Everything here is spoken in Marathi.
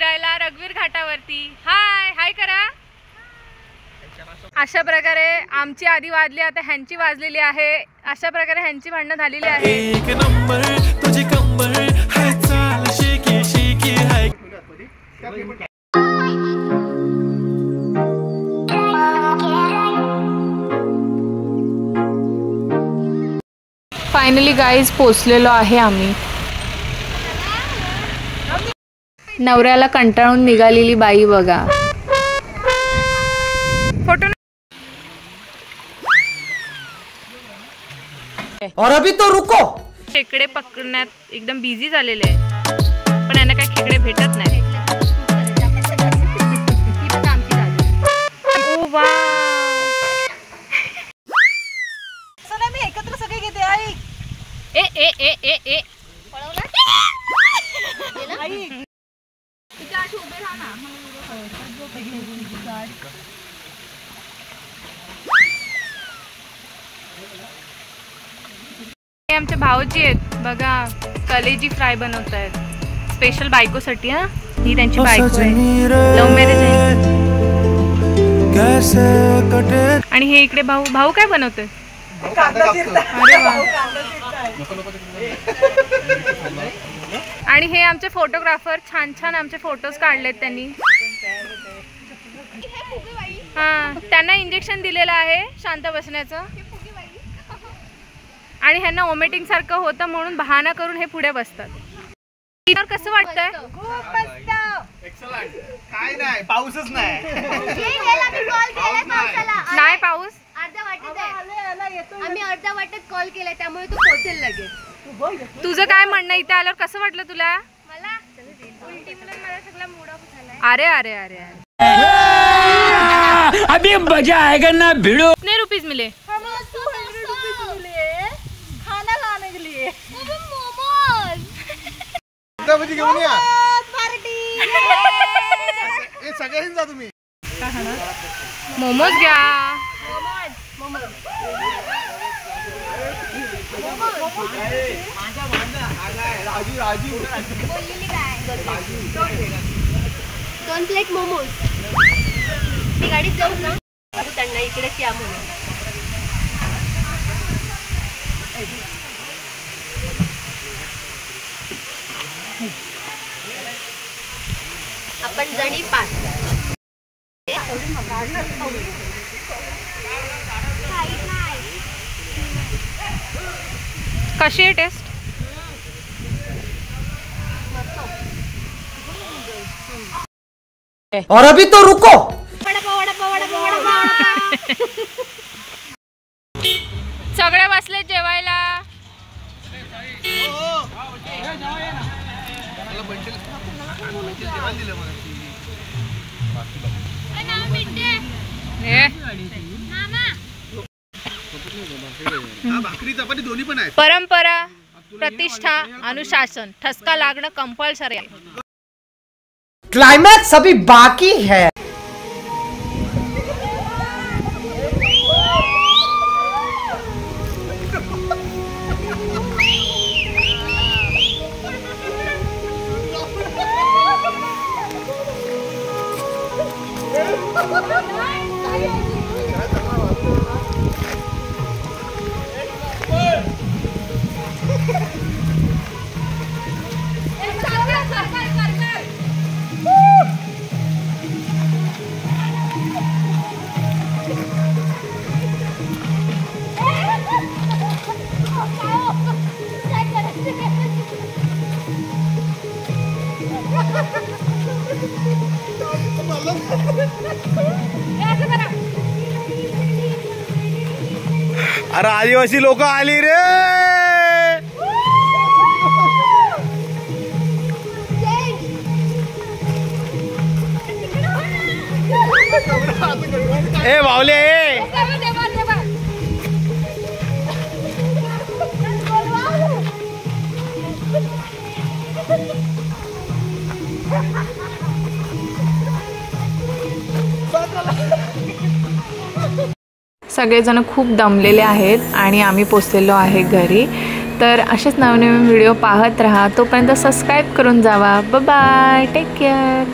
फिरायला रघुवीर घाटावरती। हाय हाय करा। अशा प्रकारे आमची आधी वाजली, आता ह्यांची वाजलेली आहे। अशा प्रकारे ह्यांची भांडणं झालेली आहे। एक नंबर तुझी कंबर हाय चाल शेकी शेकी हाय। फायनली गाईज पोचलेलो आहे आम्ही। नवऱ्याला कंटाळून निघालेली बाई बघा। फोटो और अभी तो रुको। खेकडे पकडण्यात एकदम बिझी झालेले आहे, पण यांना काही खेकडे भेटत नाही। ओ वाव, चला मी एकत्र सगळे घेते। आई ए ए ए ए ए आई तिथे आठ उभे राहा ना। हे आमचे भाऊजी आहेत बघा, कलेजी फ्राय बनवत आहेत स्पेशल बायकोसाठी। हा, ही त्यांची बायको आहे, लव्ह मॅरेज आहे। आणि हे इकडे भाऊ भाऊ काय बनवतोय? अरे वा। आणि हे आमचे फोटोग्राफर छान छान आमचे फोटोज काढलेत त्यांनी। हा, त्यांना इंजेक्शन दिलेलं आहे शांत बसण्याचं, आणि ह्यांना वॉमिटिंग सारखं होतं म्हणून बहाणा करून हे पुढे बसतात। कसं वाटतंय? खूप मस्त। एक्सलंट। काय नाही, पाऊसच नाही। नाही पाऊस, अर्ध्या वाटेत आहे। आम्ही अर्ध्या वाटेत कॉल केला त्यामुळे तो पोहोचेल लगेच। तुझं काय म्हणणं इथे आल्यावर कसं वाटलं तुला? मला उलटी म्हणून मला सगळा मूड ऑफ झालाय। अरे अरे अरे अरे, अभी मजा आएगा ना भिड़ो। कितने रुपीस मिले? हमें 200 रुपीस मिले खाना खाने के लिए। मोमोज मुद्दामध्ये घेऊन या। पार्टी हे सगळ्यांनी जा तुम्ही। मोमोज घ्या। राजू राजू बोललेली काय? 2 प्लेट मोमोज। ती गाडीत जाऊ ना, त्यांना इकडेच या म्हणून। आपण जणी 5। कशी आहे टेस्ट? और अभी तो रुको। सगळे बसले जेवायला। भाकरी चपाती दोन्ही पण आहे। परंपरा, प्रतिष्ठा, अनुशासन, ठसका लागणं कंपल्सरी आहे। क्लाइमैक्स अभी बाकी है। अरे आदिवासी लोक आली रे। ए बावले सगळेजण खूप दमलेले आहेत आणि आम्ही पोचलेलो आहे घरी। तर असेच नवनवीन व्हिडिओ पाहत राहा. तोपर्यंत सबस्क्राईब करून जावा. Bye, take care.